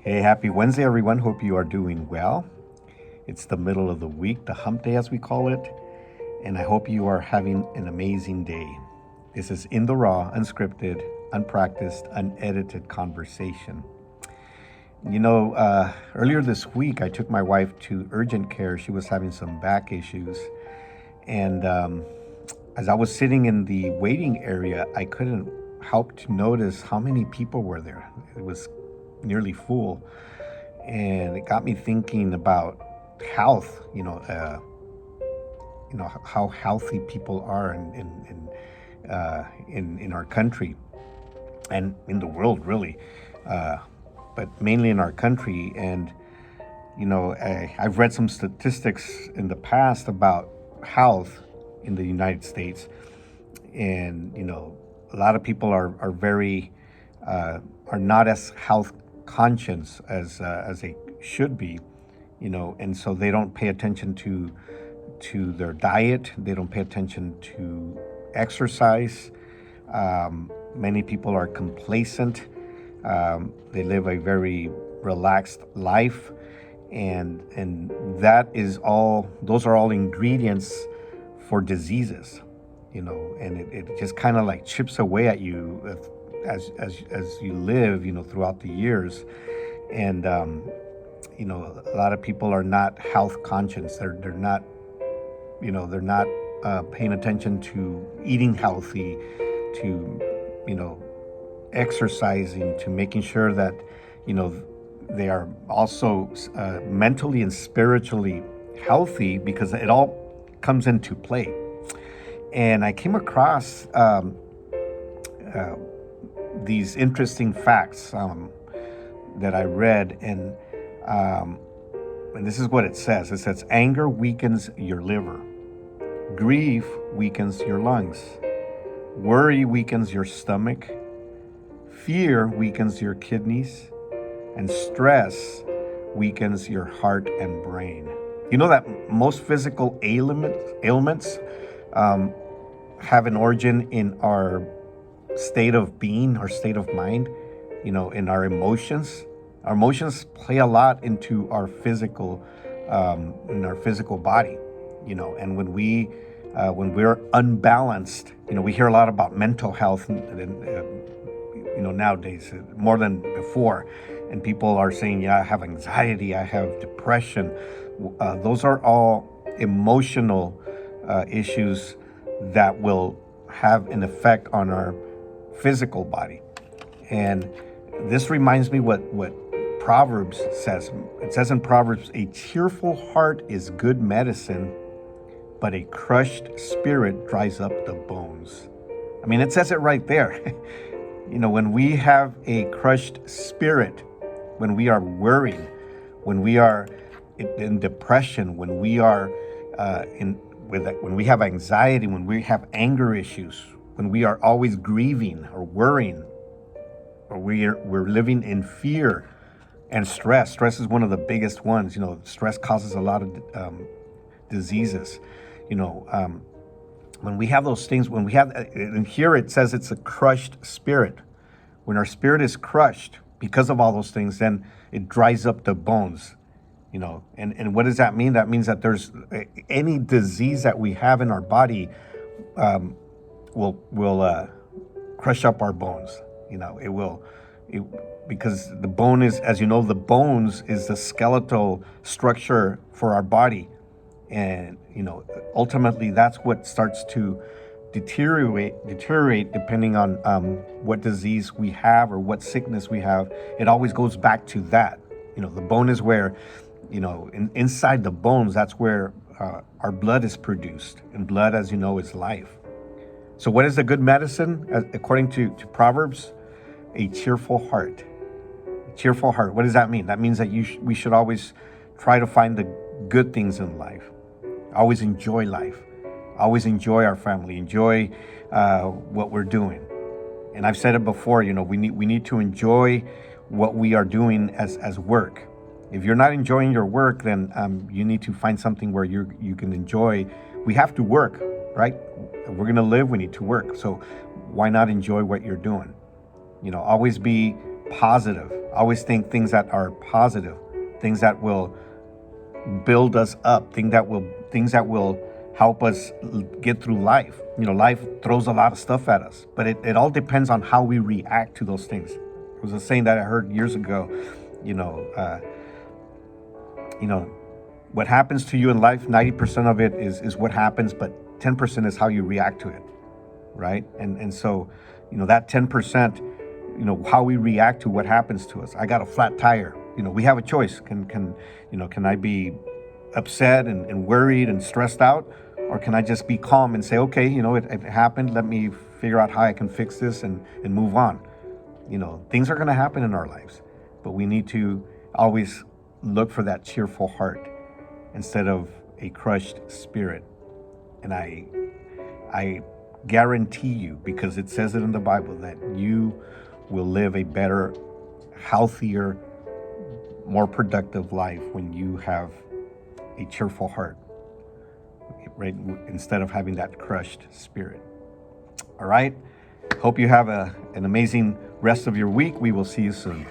Hey, happy Wednesday, everyone. Hope you are doing well. It's the middle of the week, the hump day as we call it, and I hope you are having an amazing day. This is In the Raw, unscripted, unpracticed, unedited conversation. Earlier this week, I took my wife to urgent care. She was having some back issues, and as I was sitting in the waiting area, I couldn't help to notice how many people were there. It was nearly full, and it got me thinking about health. How healthy people are in our country and in the world, really, uh, but mainly in our country. And I've read some statistics in the past about health in the United States, and a lot of people are very are not as health conscious as they should be, and so they don't pay attention to their diet. They don't pay attention to exercise. Many people are complacent. They live a very relaxed life, and that is all. Those are all ingredients for diseases, and it just kind of like chips away at you as you live, throughout the years. And a lot of people are not health conscious. They're not, they're not paying attention to eating healthy, to exercising, to making sure that they are also mentally and spiritually healthy, because it all comes into play. And I came across uh, these interesting facts that I read, um, and this is what it says. It says anger weakens your liver, grief weakens your lungs, worry weakens your stomach, fear weakens your kidneys, and stress weakens your heart and brain. You know that most physical ailments um, have an origin in our state of being, our state of mind, in our emotions. Our emotions play a lot into our physical, in our physical body, and when we're unbalanced, we hear a lot about mental health, nowadays more than before, and people are saying, yeah, I have anxiety, I have depression. Those are all emotional issues that will have an effect on our physical body. And this reminds me what Proverbs says. It says in Proverbs, a cheerful heart is good medicine, but a crushed spirit dries up the bones. I mean, it says it right there. When we have a crushed spirit, when we are worried, when we are in depression, when we are when we have anxiety, when we have anger issues, when we are always grieving or worrying, or we're living in fear and stress. Stress is one of the biggest ones. Stress causes a lot of diseases. When we have those things, when we have, and here it says it's a crushed spirit. When our spirit is crushed because of all those things, then it dries up the bones. And what does that mean? That means that there's any disease that we have in our body will crush up our bones. Because the bone is, as you know, the bones is the skeletal structure for our body, and ultimately that's what starts to deteriorate depending on what disease we have or what sickness we have. It always goes back to that. The bone is where, inside the bones, that's where our blood is produced, and blood, as you know, is life. So what is a good medicine? According to Proverbs, a cheerful heart. A cheerful heart. What does that mean? That means that we should always try to find the good things in life. Always enjoy life. Always enjoy our family. Enjoy what we're doing. And I've said it before. We need to enjoy what we are doing as work. If you're not enjoying your work, then you need to find something where you can enjoy. We have to work, right? If we're going to live, we need to work. So why not enjoy what you're doing? Always be positive. Always think things that are positive, things that will build us up, things that will help us get through life. Life throws a lot of stuff at us, but it all depends on how we react to those things. It was a saying that I heard years ago. You know, what happens to you in life, 90% of it is what happens, but 10% is how you react to it, right? And so, that 10%, how we react to what happens to us. I got a flat tire. We have a choice. Can I be upset and worried and stressed out, or can I just be calm and say, okay, it happened. Let me figure out how I can fix this and move on. Things are going to happen in our lives, but we need to always look for that cheerful heart instead of a crushed spirit. And I guarantee you, because it says it in the Bible, that you will live a better, healthier, more productive life when you have a cheerful heart, right? Instead of having that crushed spirit. All right. Hope you have an amazing rest of your week. We will see you soon.